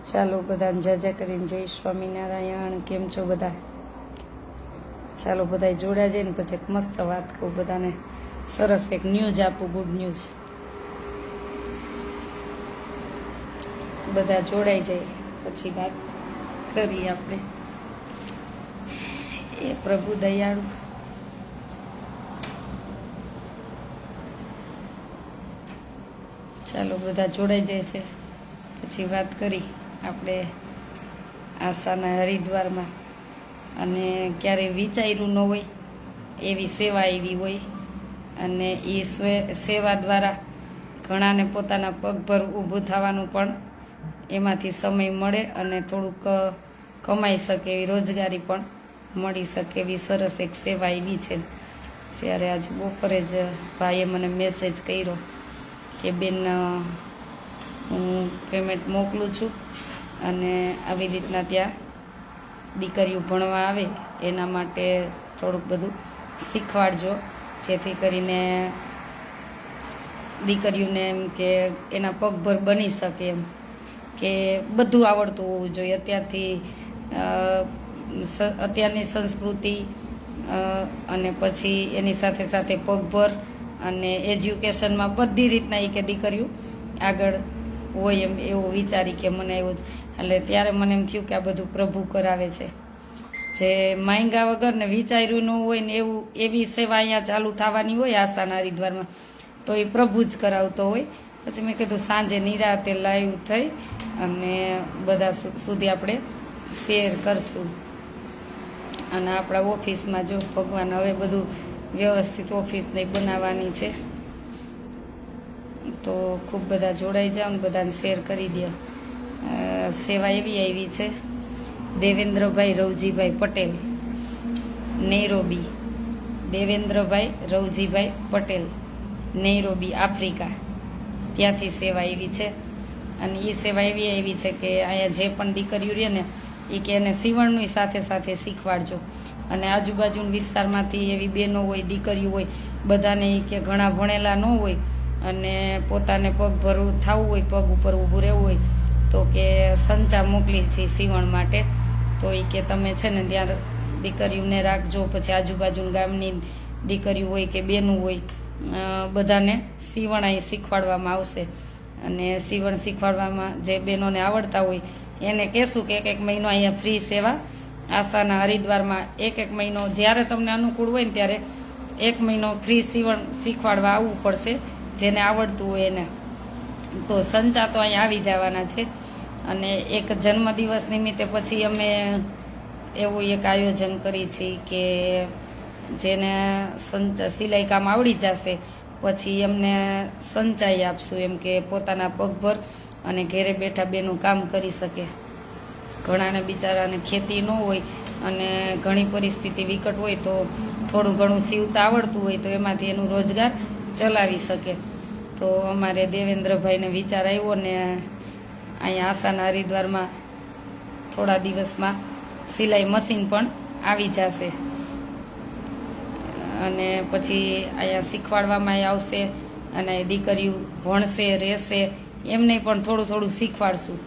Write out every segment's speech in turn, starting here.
ચાલો બધાને જય કરીને જય સ્વામિનારાયણ. કેમ છો બધા? ચાલો બધા જોડ્યા જઈને પછી એક મસ્ત વાત કહું બધાને, સરસ એક ન્યૂઝ આપું, ગુડ ન્યૂઝ. બધા જોડાઈ જાય પછી વાત કરીએ આપણે. એ પ્રભુ દયાળુ. ચાલો બધા જોડાઈ જાય છે પછી વાત કરી આપણે આશાના હરિદ્વારમાં. અને ક્યારેય વિચાર્યું ન હોય એવી સેવા એવી હોય, અને એ સેવા દ્વારા ઘણાને પોતાના પગભર ઊભું થવાનું પણ એમાંથી સમય મળે અને થોડુંક કમાઈ શકે એવી રોજગારી પણ મળી શકે એવી સરસ એક સેવા એવી છે. જ્યારે આજે બપોરે જ ભાઈએ મને મેસેજ કર્યો કે બેન હું પેમેન્ટ મોકલું છું અને આવી રીતના ત્યાં દીકરીઓ ભણવા આવે એના માટે થોડુંક બધું શીખવાડજો, જેથી કરીને દીકરીઓને એમ કે એના પગભર બની શકે, એમ કે બધું આવડતું હોવું જોઈએ. અત્યારની સંસ્કૃતિ અને પછી એની સાથે સાથે પગભર અને એજ્યુકેશનમાં બધી રીતના એ કે દીકરીઓ આગળ હોય એમ એવું વિચારી કે મને એવું જ. એટલે ત્યારે મને એમ થયું કે આ બધું પ્રભુ કરાવે છે. જે માંગ્યા વગર ને વિચાર્યું ન હોય ને એવી સેવા અહીંયા ચાલુ થવાની હોય આશાના હરિદ્વારમાં, તો એ પ્રભુ જ કરાવતો હોય. પછી મેં કીધું સાંજે નિરાતે લાઈવ થઈ અને બધા સુધી આપણે શેર કરશું. અને આપણા ઓફિસમાં જો ભગવાન હવે બધું વ્યવસ્થિત ઓફિસને બનાવવાની છે, તો ખૂબ બધા જોડાઈ જાઓ ને બધાને શેર કરી દો. સેવા એવી આવી છે, Devendrabhai Ravjibhai Patel, Nairobi. Devendrabhai Ravjibhai Patel, Nairobi, Africa. ત્યાંથી સેવા એવી છે. અને એ સેવા એવી આવી છે કે અહીંયા જે પણ દીકરીઓ રહે ને એ કે એને સીવણની સાથે સાથે શીખવાડજો. અને આજુબાજુના વિસ્તારમાંથી એવી બહેનો હોય, દીકરીઓ હોય, બધાને એ કે ઘણા ભણેલા ન હોય અને પોતાને પગભર થવું હોય, પગ ઉપર ઊભું રહેવું હોય, તો કે સંચા મોકલી છે સીવણ માટે. તો એ કે તમે છે ને ત્યાં દીકરીઓને રાખજો. પછી આજુબાજુના ગામની દીકરીઓ હોય કે બહેનો હોય, બધાને સીવણ અહીં શીખવાડવામાં આવશે. અને સીવણ શીખવાડવામાં જે બહેનોને આવડતા હોય એને કહેશું કે એક મહિનો અહીંયા ફ્રી સેવા આશાના હરિદ્વારમાં, એક મહિનો જ્યારે તમને અનુકૂળ હોય ને ત્યારે 1 મહિનો ફ્રી સીવણ શીખવાડવા આવવું પડશે જેને આવડતું હોય એને. તો સંચા તો અહીંયા આવી જવાના છે. અને એક જન્મદિવસ નિમિત્તે પછી અમે એવું એક આયોજન કરી છે કે જેને સંચા સિલાઈ કામ આવડી જશે પછી એમને સંચાઈ આપશું, એમ કે પોતાના પગભર અને ઘેરે બેઠા બેનું કામ કરી શકે. ઘણાને બિચારાને ખેતી ન હોય અને ઘણી પરિસ્થિતિ વિકટ હોય, તો થોડું ઘણું સીવતા આવડતું હોય તો એમાંથી એનું રોજગાર ચલાવી શકે. તો અમારે દેવેન્દ્રભાઈને વિચાર આવ્યો ને અહીંયા આશાના હરિદ્વારમાં થોડા દિવસમાં સિલાઈ મશીન પણ આવી જશે. અને પછી અહીંયા શીખવાડવામાં આવશે અને દીકરીઓ ભણશે, રહેશે, એમને પણ થોડું થોડું શીખવાડશું.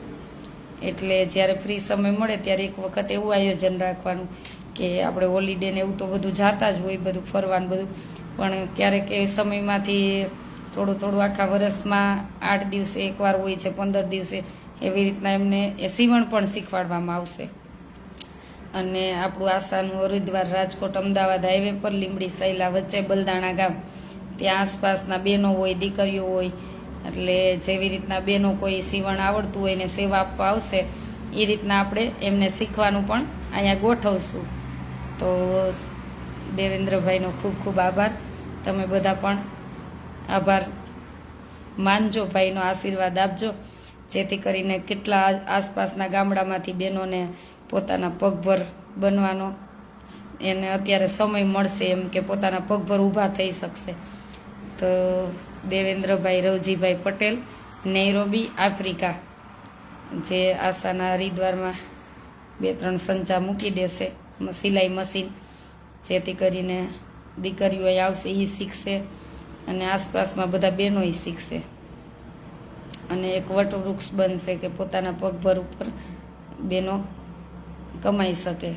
એટલે જ્યારે ફ્રી સમય મળે ત્યારે એક વખત એવું આયોજન રાખવાનું કે આપણે હોલિડે ને એવું તો બધું જાતા જ હોય, બધું ફરવાનું બધું, પણ ક્યારેક એ સમયમાંથી થોડું થોડું આખા વર્ષમાં 8 દિવસે એકવાર હોય છે, 15 દિવસે, એવી રીતના એમને એ સીવણ પણ શીખવાડવામાં આવશે. અને આપણું આશાનું હરિદ્વાર રાજકોટ અમદાવાદ હાઈવે પર લીંબડી સૈલા વચ્ચે બલદાણા ગામ, ત્યાં આસપાસના બહેનો હોય, દીકરીઓ હોય, એટલે જેવી રીતના બહેનો કોઈ સીવણ આવડતું હોય ને સેવા આપવા આવશે એ રીતના આપણે એમને શીખવાનું પણ અહીંયા ગોઠવશું. તો દેવેન્દ્રભાઈનો ખૂબ ખૂબ આભાર. તમે બધા પણ આભાર માનજો, ભાઈનો આશીર્વાદ આપજો, જેથી કરીને કેટલા આસપાસના ગામડામાંથી બહેનોને પોતાના પગભર બનવાનો એને અત્યારે સમય મળશે, એમ કે પોતાના પગભર ઊભા થઈ શકશે. તો દેવેન્દ્રભાઈ રવજીભાઈ પટેલ, નૈરોબી, આફ્રિકા, જે આશાના હરિદ્વારમાં 2-3 સંચા મૂકી દેશે સિલાઈ મશીન, જેથી કરીને દીકરીઓ આવશે એ શીખશે અને આસપાસમાં બધા બહેનો શીખશે. અને એક વટવૃક્ષ બનશે કે પોતાના પગભર ઉપર બેનો કમાઈ શકે.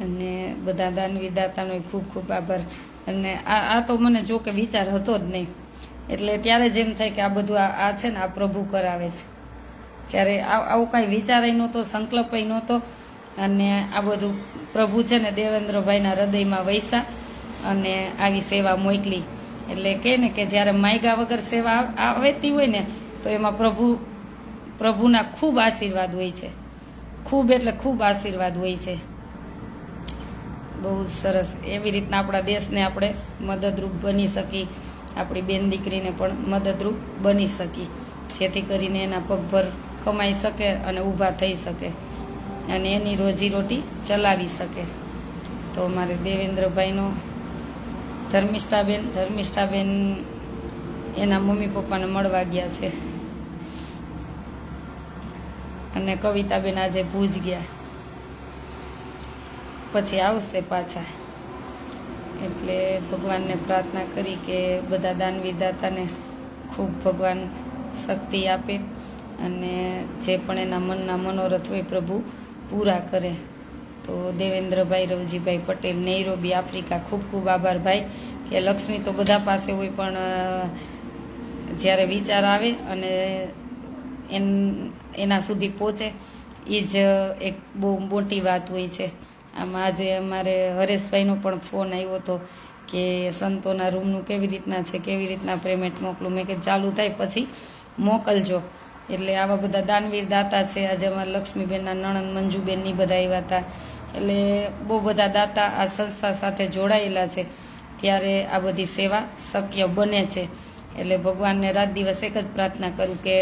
અને બધા દાનવીર દાતાનો ખૂબ ખૂબ આભાર. અને આ તો મને જો કે વિચાર હતો જ નહીં, એટલે ત્યારે જ એમ થાય કે આ બધું આ છે ને આ પ્રભુ કરાવે છે. જ્યારે આવું કાંઈ વિચારાય નહોતો, સંકલ્પય નહોતો, અને આ બધું પ્રભુ છે ને દેવેન્દ્રભાઈના હૃદયમાં વૈસા અને આવી સેવા મોકલી. એટલે કહે ને કે જ્યારે માયગા વગર સેવા આવતી હોય ને તો એમાં પ્રભુના ખૂબ આશીર્વાદ હોય છે. ખૂબ એટલે ખૂબ આશીર્વાદ હોય છે. બહુ સરસ. એવી રીતના આપણા દેશને આપણે મદદરૂપ બની શકી, આપણી બેન દીકરીને પણ મદદરૂપ બની શકી, જેથી કરીને એના પગભર કમાઈ શકે અને ઊભા થઈ શકે અને એની રોજીરોટી ચલાવી શકે. તો મારે દેવેન્દ્રભાઈનો ધર્મિષ્ઠાબેન એના મમ્મી પપ્પાને મળવા ગયા છે, અને કવિતાબેન આજે ભુજ ગયા, પછી આવશે પાછા. એટલે ભગવાનને પ્રાર્થના કરી કે બધા દાનવીર દાતાને ખૂબ ભગવાન શક્તિ આપે અને જે પણ એના મનના મનોરથ હોય પ્રભુ પૂરા કરે. તો દેવેન્દ્રભાઈ રવજીભાઈ પટેલ, નૈરોબી, આફ્રિકા, ખૂબ ખૂબ આભાર ભાઈ. કે લક્ષ્મી તો બધા પાસે હોય, પણ જ્યારે વિચાર આવે અને એના સુધી પહોંચે એ જ એક બહુ મોટી વાત હોય છે. આમાં આજે અમારે હરેશભાઈનો પણ ફોન આવ્યો હતો કે સંતોના રૂમનું કેવી રીતના છે, કેવી રીતના પેમેન્ટ મોકલું. મેં કે ચાલુ થાય પછી મોકલજો. એટલે આવા બધા દાનવીર દાતા છે. આજે અમારા લક્ષ્મીબેનના નણંદ મંજુબેનની બધા આવ્યા હતા. એટલે બહુ બધા દાતા આ સંસ્થા સાથે જોડાયેલા છે, ત્યારે આ બધી સેવા શક્ય બને છે. એટલે ભગવાનને રાત દિવસ એક જ પ્રાર્થના કરું કે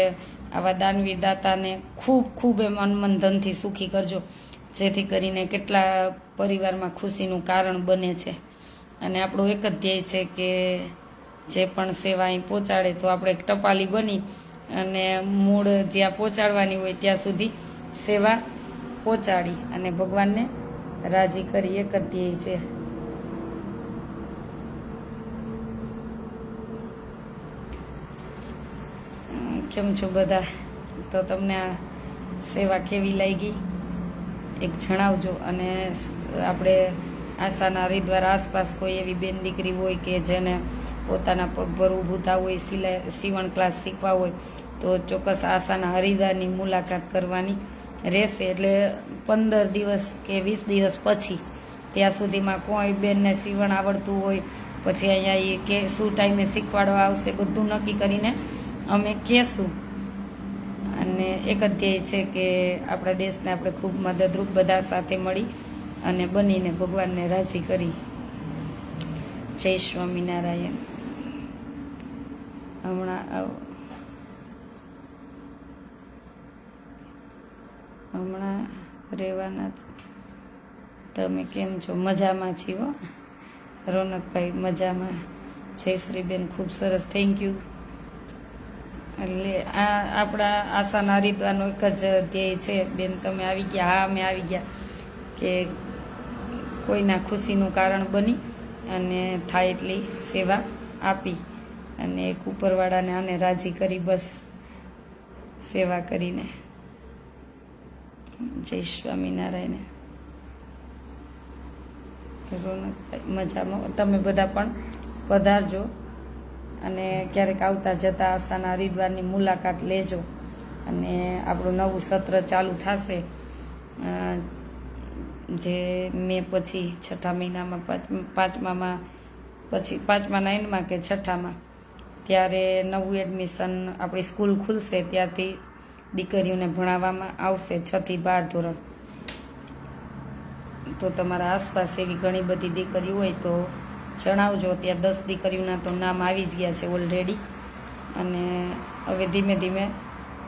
આવા દાનવીર દાતાને ખૂબ ખૂબ એમ અનમન ધનથી સુખી કરજો, જેથી કરીને કેટલા પરિવારમાં ખુશીનું કારણ બને છે. અને આપણું એક જ ધ્યેય છે કે જે પણ સેવા અહીં પહોંચાડે તો આપણે એક ટપાલી બની અને મૂળ જ્યાં પહોંચાડવાની હોય ત્યાં સુધી સેવા પહોંચાડી અને ભગવાનને રાજી કરી, એક જ ધ્યેય છે. કેમ છો બધા? તો તમને આ સેવા કેવી લાગી એક જણાવજો. અને આપણે આશાના હરિદ્વાર આસપાસ કોઈ એવી બેન દીકરી હોય કે જેને પોતાના પગભર ઊભું થવું હોય, સીવણ ક્લાસ શીખવા હોય, તો ચોક્કસ આશાના હરિદ્વારની મુલાકાત કરવાની રહેશે. એટલે 15 દિવસ કે 20 દિવસ પછી ત્યાં સુધીમાં કોઈ બેનને સીવણ આવડતું હોય, પછી અહીંયા એ કે શું ટાઈમે શીખવાડવા આવશે બધું નક્કી કરીને અમે કહેશું. અને એક જ ધ્યેય છે કે આપણા દેશને આપણે ખૂબ મદદરૂપ બધા સાથે મળી અને બનીને ભગવાનને રાજી કરી. જય સ્વામિનારાયણ. હમણાં રહેવાના. તમે કેમ છો? મજામાં છીએ હો રોનકભાઈ, મજામાં. જયશ્રીબેન ખૂબ સરસ, થેન્ક યુ. એટલે આ આપણા આશાના હરિદ્વારનો એક જ ધ્યેય છે બેન, તમે આવી ગયા? હા, અમે આવી ગયા. કે કોઈના ખુશીનું કારણ બની અને થાય એટલી સેવા આપી અને એક ઉપરવાળાને આને રાજી કરી, બસ સેવા કરીને. જય સ્વામિનારાયણ. રોનકભાઈ મજામાં. તમે બધા પણ પધારજો અને ક્યારેક આવતા જતા આશાના હરિદ્વારની મુલાકાત લેજો. અને આપણું નવું સત્ર ચાલુ થશે જે મે પછી 6 મહિનામાં, 5મામાં, પછી 5માના એન્ડમાં કે 6મામાં, ત્યારે નવું એડમિશન આપણી સ્કૂલ ખુલશે, ત્યારથી દીકરીઓને ભણાવવામાં આવશે 6 થી 12 ધોરણ. તો તમારા આસપાસ એવી ઘણી બધી દીકરીઓ હોય તો જણાવજો. ત્યાં 10 દીકરીઓના તો નામ આવી જ ગયા છે ઓલરેડી. અને હવે ધીમે ધીમે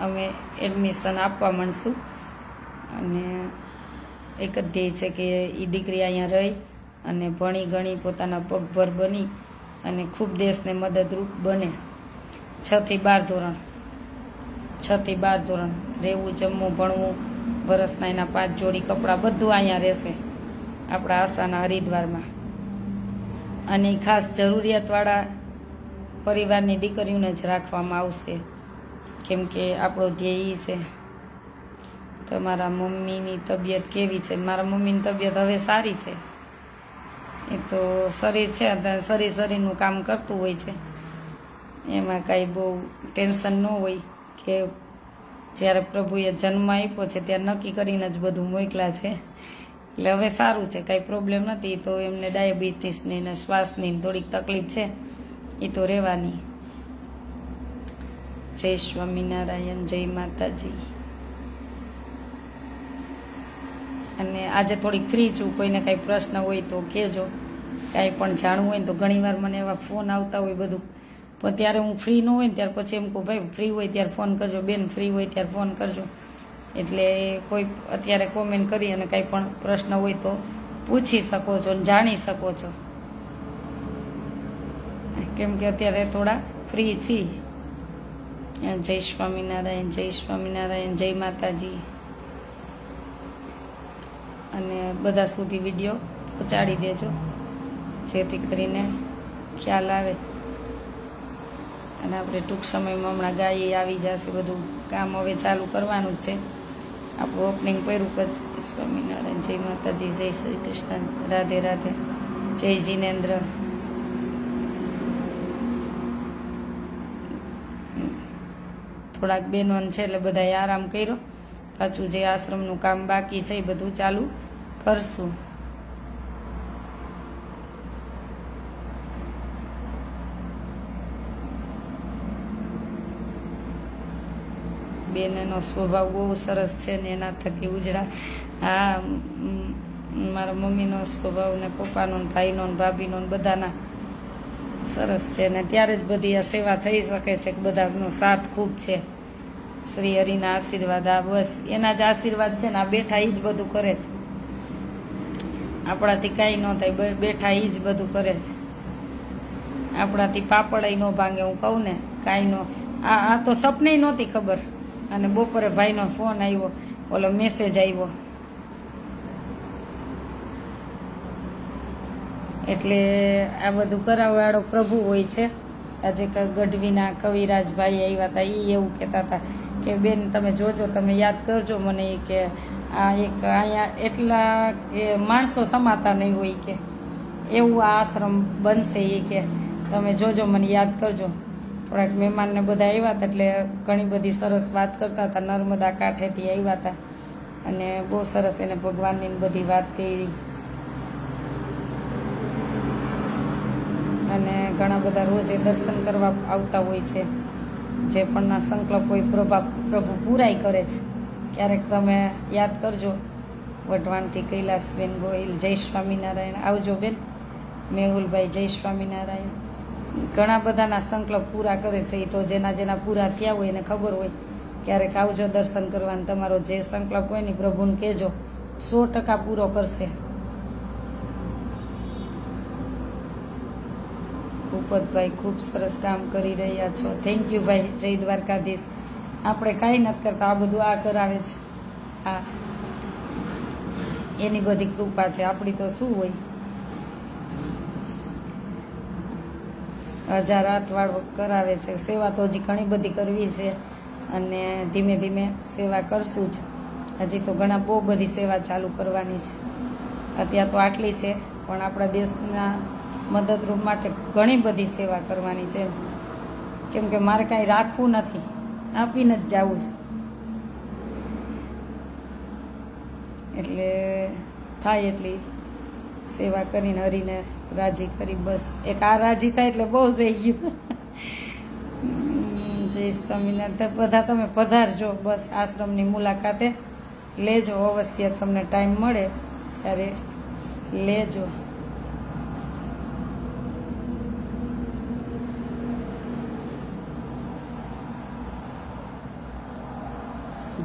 અમે એડમિશન આપવા માંડશું. અને એક જ ધ્યેય છે કે એ દીકરી અહીંયા રહી અને ભણી ગણી પોતાના પગભર બની અને ખૂબ દેશને મદદરૂપ બને. 6 થી 12 ધોરણ, 6 થી 12 ધોરણ રહેવું, જમવું, ભણવું, વરસના એના 5 જોડી કપડાં બધું અહીંયા રહેશે આપણા આશાના હરિદ્વારમાં. અને ખાસ જરૂરિયાતવાળા પરિવારની દીકરીઓને જ રાખવામાં આવશે. કેમ કે આપણો ધ્યેય છે. તમારા મમ્મીની તબિયત કેવી છે? મારા મમ્મીની તબિયત હવે સારી છે. એ તો શરીર છે, શરીરનું કામ કરતું હોય છે, એમાં કાંઈ બહુ ટેન્શન ન હોય. કે જ્યારે પ્રભુએ જન્મ આપ્યો છે ત્યારે નક્કી કરીને જ બધું મોકલા છે. એટલે હવે સારું છે, કાંઈ પ્રોબ્લેમ નથી. તો એમને ડાયાબિટીસની ને શ્વાસની થોડીક તકલીફ છે, એ તો રહેવાની. જય સ્વામિનારાયણ, જય માતાજી. અને આજે થોડીક ફ્રી છું. કોઈને કાંઈ પ્રશ્ન હોય તો કહેજો. કાંઈ પણ જાણવું હોય ને તો ઘણીવાર મને એવા ફોન આવતા હોય બધું, પણ ત્યારે હું ફ્રી ન હોય ને ત્યાર પછી એમ કહું, ભાઈ ફ્રી હોય ત્યારે ફોન કરજો, બેન ફ્રી હોય ત્યારે ફોન કરજો. એટલે કોઈ અત્યારે કોમેન્ટ કરી અને કાંઈ પણ પ્રશ્ન હોય તો પૂછી શકો છો અને જાણી શકો છો. કેમ કે અત્યારે થોડા ફ્રી છીએ. જય સ્વામિનારાયણ, જય સ્વામિનારાયણ, જય માતાજી. અને બધા સુધી વિડીયો પહોંચાડી દેજો, જેથી કરીને ખ્યાલ આવે. અને આપણે ટૂંક સમયમાં હમણાં ગાય આવી જશે, બધું કામ હવે ચાલુ કરવાનું જ છે. આપણું ઓપનિંગ કર્યું જ. સ્વામિનારાયણ, જય માતાજી, જય શ્રી કૃષ્ણ, રાધે રાધે, જય જીનેન્દ્ર. થોડાક બહેનો છે એટલે બધાએ આરામ કર્યો. પાછું જે આશ્રમનું કામ બાકી છે એ બધું ચાલુ કરશું. બેનનો સ્વભાવ બહુ સરસ છે ને એના થકી ઉજળા. હા, મારા મમ્મીનો સ્વભાવ ને પપ્પાનો ને ભાઈનો ને ભાભીનો ને બધાના સરસ છે. ને ત્યારે જ બધી આ સેવા થઈ શકે છે કે બધાનો સાથ ખૂબ છે. શ્રી હરિના આશીર્વાદ, આ બસ એના જ આશીર્વાદ છે ને. આ બેઠા એ જ બધું કરે છે. આપણાથી કાંઈ ન થાય, બેઠા એ જ બધું કરે છે. આપણાથી પાપડ ન ભાંગે. હું કહું ને કાંઈ ન. આ તો સપને નહોતી ખબર. અને બપોરે ભાઈનો ફોન આવ્યો, ઓલો મેસેજ આવ્યો. એટલે આ બધું કરાવવાળો પ્રભુ હોય છે. આજે ગઢવીના કવિરાજભાઈ આવ્યા હતા. એ એવું કહેતા હતા કે બેન તમે જોજો, તમે યાદ કરજો મને. કે આ એક અહીંયા એટલા કે માણસો સમાતા નહીં હોય કે એવું આ આશ્રમ બનશે. એ કે તમે જોજો, મને યાદ કરજો. થોડાક મહેમાનને બધા આવ્યા હતા એટલે ઘણી બધી સરસ વાત કરતા હતા. નર્મદા કાંઠેથી આવ્યા હતા અને બહુ સરસ એને ભગવાનની બધી વાત કરી. અને ઘણા બધા રોજે દર્શન કરવા આવતા હોય છે. જે પણના સંકલ્પ હોય પ્રભુ પૂરાય કરે છે. ક્યારેક તમે યાદ કરજો. વઢવાણથી કૈલાસબેન ગોહિલ, જય સ્વામિનારાયણ. આવજો બેન. મેહુલભાઈ, જય સ્વામિનારાયણ. ઘણા બધાના સંકલ્પ પૂરા કરે છે. એ તો જેના પૂરા થયા હોય એને ખબર હોય. ક્યારેક આવજો દર્શન કરવાનું. તમારો જે સંકલ્પ હોય ને પ્રભુને કહેજો, 100% પૂરો કરશે. ભૂપતભાઈ ખૂબ સરસ કામ કરી રહ્યા છો. થેન્ક યુ ભાઈ. જય દ્વારકાધીશ. આપણે કાંઈ નથી કરતા, આ બધું આ કરાવે છે. હા, એની બધી કૃપા છે. આપણી તો શું હોય. હજાર હાથવાળો કરાવે છે. સેવા તો હજી ઘણી બધી કરવી છે અને ધીમે ધીમે સેવા કરશું જ. હજી તો બહુ બધી સેવા ચાલુ કરવાની છે. અત્યારે તો આટલી છે, પણ આપણા દેશના મદદરૂપ માટે ઘણી બધી સેવા કરવાની છે. કેમ કે મારે કાંઈ રાખવું નથી, આપીને જ જવું છે. એટલે થાય એટલી સેવા કરીને હરીને રાજી કરી. બસ એક આ રાજી થાય એટલે બહુ થઈ ગયું. જય સ્વામિનારાયણ. બધા તમે પધારજો. બસ આશ્રમની મુલાકાતે લેજો અવશ્ય. તમને ટાઈમ મળે ત્યારે લેજો.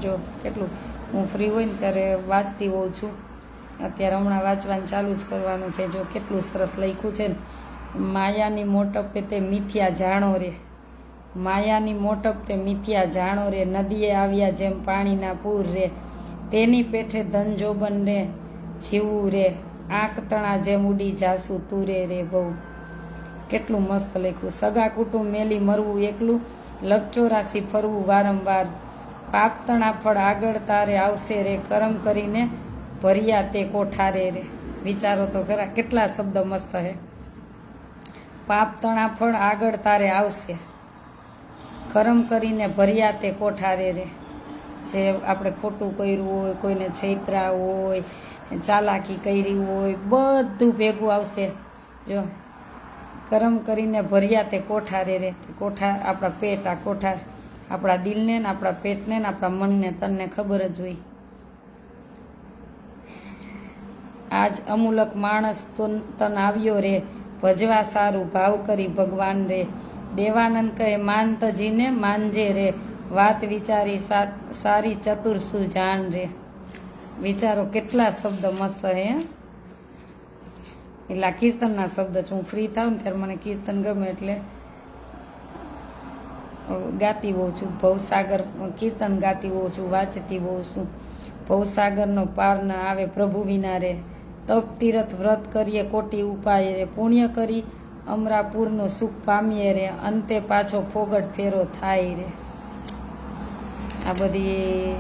જો કેટલું હું ફ્રી હોય ને ત્યારે વાંચતી હોઉં છું. અત્યારે હમણાં વાંચવાનું ચાલુ જ કરવાનું છે. જો કેટલું સરસ લખ્યું છે ને. માયાની મોટપે તે મિથ્યા જાણો રે, માયાની મોટપ તે મિથ્યા જાણો રે. નદીએ આવ્યા જેમ પાણીના પૂર રે, તેની પેઠે ધન જોબન રે જીવું રે. આંખ તણા જેમ ઉડી જાસુ તુરે રે. બહુ કેટલું મસ્ત લખ્યું. સગા કુટુંબ મેલી મરવું એકલું, લગચોરાસી ફરવું વારંવાર, પાપ તણા ફળ આગળ તારે આવશે રે, કરમ કરીને ભર્યા તે કોઠારે રે. વિચારો તો ખરા કેટલા શબ્દ મસ્ત હે. પાપ તણા ફળ આગળ તારે આવશે, કરમ કરીને ભર્યા તે કોઠારે રે. જે આપણે ખોટું કર્યું હોય, કોઈને છેતરા હોય, ચાલાકી કરી હોય, બધું ભેગું આવશે. જો કરમ કરીને ભર્યા તે કોઠારે રે. કોઠા આપણા પેટ, આ કોઠાર આપણા દિલને ને આપણા પેટને ને આપણા મનને, તને ખબર જ હોય. આજ અમૂલક માણસ તન આવ્યો રે, ભજવા સારું ભાવ કરી ભગવાન રે. દેવાનંદ કહે માનતજીને માનજે રે, વાત વિચારી સારી ચતુર સુજાણ રે. વિચારો કેટલા શબ્દ મસ્ત હે. એટલે આ કીર્તનના શબ્દ છે. હું ફ્રી થાઉં ને ત્યારે મને કીર્તન ગમે એટલે ગાતી હોઉં છું. ભવસાગર કીર્તન ગાતી હોઉં છું, વાંચતી હોઉં છું. ભવસાગરનો પાર ન આવે પ્રભુ વિના રે, તપ તીરથ વ્રત કરીએ કોટી ઉપાય રે, પુણ્ય કરી અમરાપુરનું સુખ પામીએ રે, અંતે પાછો ફોગટ ફેરો થાય રે. આ બધી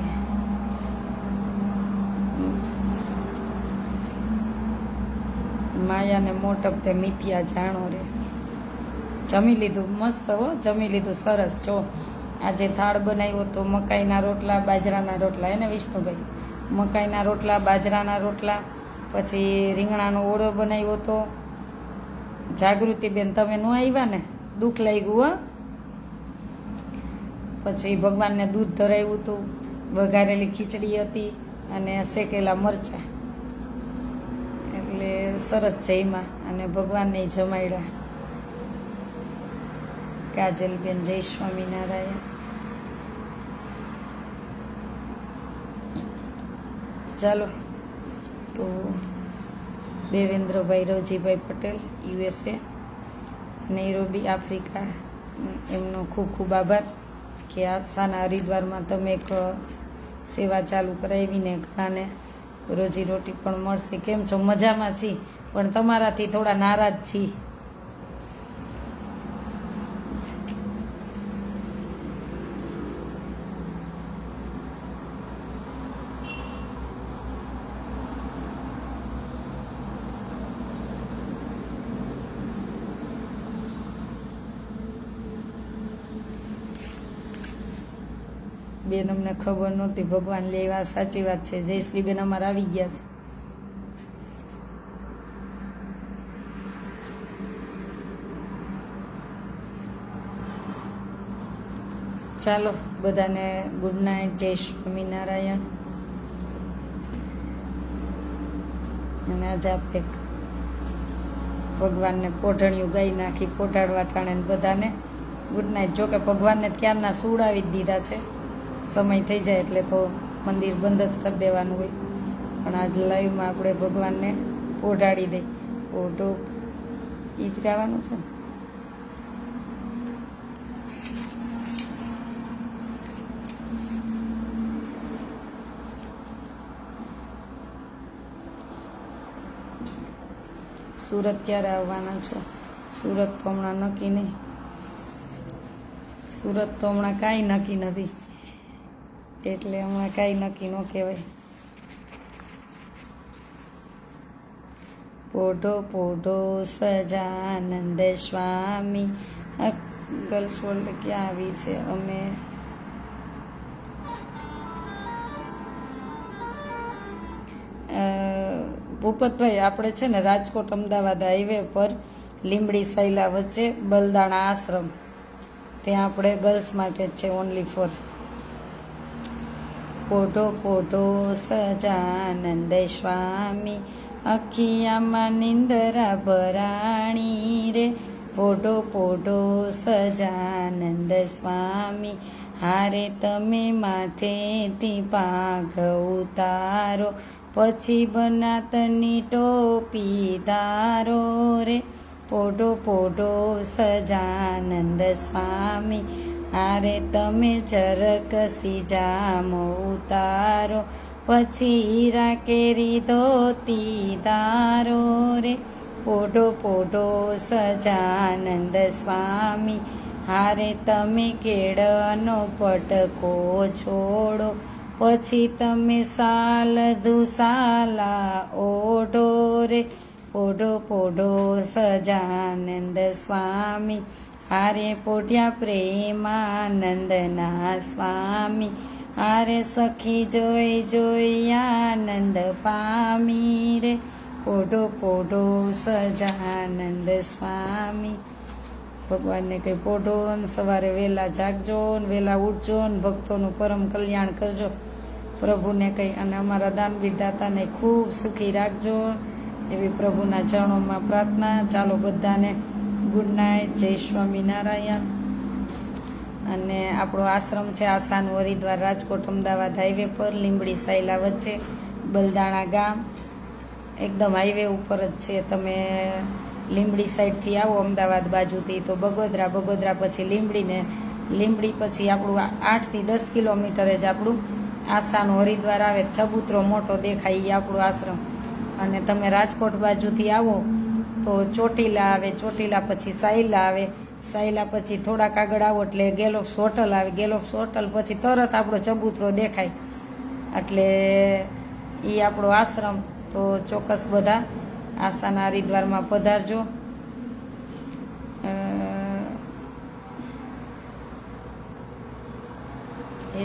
માયાને મોટપ તે મિથ્યા જાણો રે. જમી લીધું મસ્ત હો, જમી લીધું સરસ. જો આજે થાળ બનાવ્યો તો મકાઈના રોટલા, બાજરાના રોટલા, એને વિષ્ણુભાઈ મકાઈના રોટલા, બાજરાના રોટલા, પછી રીંગણાનો ઓળો બનાવ્યો તો. જાગૃતિબેન તમે ન આવ્યા ને, દુઃખ લાગ્યું હો. પછી ભગવાનને દૂધ ધરાવ્યું હતું, વઘારેલી ખીચડી હતી અને શેકેલા મરચાં. એટલે સરસ જમ્યા અને ભગવાનને જમાડ્યા. કાજલબેન જય સ્વામિનારાયણ. ચાલો તો Devendrabhai Ravjibhai Patel, USA, Nairobi, Africa, એમનો ખૂબ ખૂબ આભાર કે આસ્થાના હરિદ્વારમાં તમે એક સેવા ચાલુ કરાવીને ઘણાને રોજીરોટી પણ મળશે. કેમ છો? મજામાં છીએ, પણ તમારાથી થોડા નારાજ છીએ. બેન અમને ખબર નહોતી, ભગવાન લેવા. સાચી વાત છે. જયશ્રી બેન અમારા આવી ગયા છે. ચાલો બધાને ગુડ નાઇટ, જય સ્વામિનારાયણ. અને આજે આપણે ભગવાનને કોઢણિયું ગાઈ નાખી, કોઢાડવા ટાણે બધાને ગુડ નાઇટ. જો કે ભગવાનને ક્યારના સુવડાવી જ દીધા છે. સમય થઈ જાય એટલે તો મંદિર બંધ જ કરી દેવાનું હોય, પણ આજ લાઈવમાં આપણે ભગવાનને ઓઢાડી દઈ. ઓઢો એ જ ગાવાનું છે ને. સુરત ક્યારે આવવાના છો? સુરત તો હમણાં નક્કી નહીં. સુરત તો હમણાં કાંઈ નક્કી નથી, એટલે હમણાં કાંઈ નક્કી ન કહેવાય. પોઢો પોઢો સજાનંદ સ્વામી. ગર્લ્સવર્લ્ડ ક્યાં આવી છે? અમે ભૂપતભાઈ આપણે છે ને રાજકોટ અમદાવાદ હાઈવે પર લીંબડી સૈલા વચ્ચે બલદાણા આશ્રમ, ત્યાં આપણે ગર્લ્સ માટે જ છે, ઓનલી ફોર. પોઢો પોઢો સજાનંદ સ્વામી, અખિયામાં નિંદરા ભરાણી રે. પોઢો પોઢો સજાનંદ સ્વામી, હારે તમે માથેથી પાઘ ઉતારો, પછી બનાતની ટોપી ધારો રે. પોઢો પોઢો સજાનંદ સ્વામી, હારે તમે ચરકસી જામો ઉતારો, પછી હીરા કેરી ધોતી ધારો રે. પોઢો પોઢો સજાનંદ સ્વામી, હારે તમે કેળનો પટકો છોડો, પછી તમે સાલધુ સાલા ઓઢો રે. પોઢો પોઢો સજાનંદ સ્વામી, હારે પોઢ્યા પ્રેમાનંદના સ્વામી. હારે સખી જોઈ જોઈ આનંદ પામી રે. પોઢો પોઢો સજાનંદ સ્વામી. ભગવાનને કંઈ પોઢો ને સવારે વહેલા જાગજો ને વહેલા ઉઠજો ને ભક્તોનું પરમ કલ્યાણ કરજો. પ્રભુને કંઈ અને અમારા દાનવીર દાતાને ખૂબ સુખી રાખજો એવી પ્રભુના ચરણોમાં પ્રાર્થના. ચાલો બધાને ગુડ નાઇટ, જય સ્વામિનારાયણ. અને આપણો આશ્રમ છે આસાન હરિદ્વાર રાજકોટ અમદાવાદ હાઈવે પર, લીંબડી સાયલા વચ્ચે, બલદાણા ગામ, એકદમ હાઈવે ઉપર જ છે. તમે લીંબડી સાઈડથી આવો અમદાવાદ બાજુથી તો બગોદરા પછી લીંબડી પછી આપણું 8 થી 10 કિલોમીટર જ આપણું આસાન હરિદ્વાર આવે. ચબૂતરો મોટો દેખાય એ આપણું આશ્રમ. અને તમે રાજકોટ બાજુથી આવો તો ચોટીલા આવે, ચોટીલા પછી સાયલા આવે, સાયલા પછી થોડાક આગળ આવો એટલે ગેલોપ્સ હોટલ આવે, ગેલોપ્સ હોટલ પછી તરત આપણો ચબૂતરો દેખાય. એટલે એ આપણો આશ્રમ. તો ચોક્કસ બધા આસાન હરિદ્વારમાં પધારજો.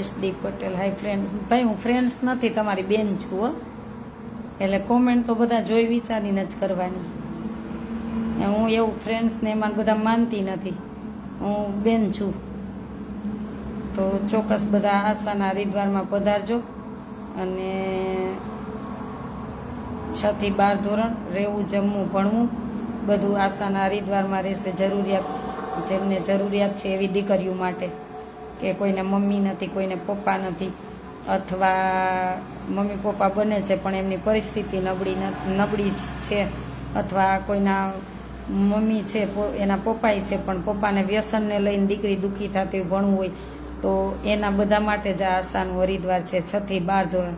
SD Patel, hi friend. ભાઈ હું ફ્રેન્ડ્સ નથી, તમારી બેન છું હો. એટલે કોમેન્ટ તો બધા જોઈ વિચારીને જ કરવાની. હું એવું ફ્રેન્ડ્સને એમાં બધા માનતી નથી, હું બેન છું. તો ચોક્કસ બધા આસાન હરિદ્વારમાં પધારજો. અને 6 થી 12 ધોરણ રહેવું, જમવું, ભણવું બધું આસાન હરિદ્વારમાં રહેશે. જરૂરિયાત જેમને જરૂરિયાત છે એવી દીકરીઓ માટે, કે કોઈને મમ્મી નથી, કોઈને પપ્પા નથી, અથવા મમ્મી પપ્પા બને છે પણ એમની પરિસ્થિતિ નબળી છે, અથવા કોઈના મમ્મી છે એના પપ્પાય છે પણ પપ્પાને વ્યસનને લઈને દીકરી દુઃખી થતી ભણવું હોય તો એના બધા માટે જ આ આસાન હરિદ્વાર છે 6 થી 12 ધોરણ.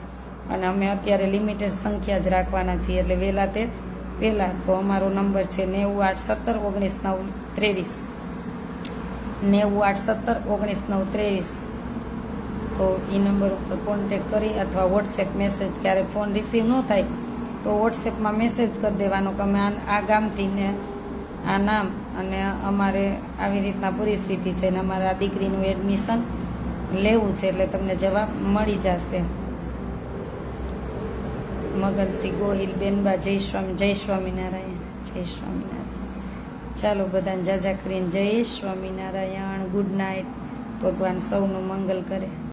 અને અમે અત્યારે લિમિટેડ સંખ્યા જ રાખવાના છીએ, એટલે વહેલા તે પહેલાં. તો અમારો નંબર છે 98171993, 98171993. તો એ નંબર ઉપર કોન્ટેક કરી અથવા વોટ્સએપ મેસેજ, ક્યારે ફોન રિસીવ ન થાય તો વોટ્સએપમાં મેસેજ કરી દેવાનો કે અમે આ ગામથી ને આ નામ, અને અમારે આવી રીતના પરિસ્થિતિ છે ને અમારે આ દીકરીનું એડમિશન લેવું છે, એટલે તમને જવાબ મળી જશે. મગનસિંહ ગોહિલ, બેનબા, જય સ્વામિનારાયણ, જય સ્વામિનારાયણ. ચાલો બધાને જાજા કરીને જય સ્વામિનારાયણ. Good night. ભગવાન સૌનું મંગલ કરે.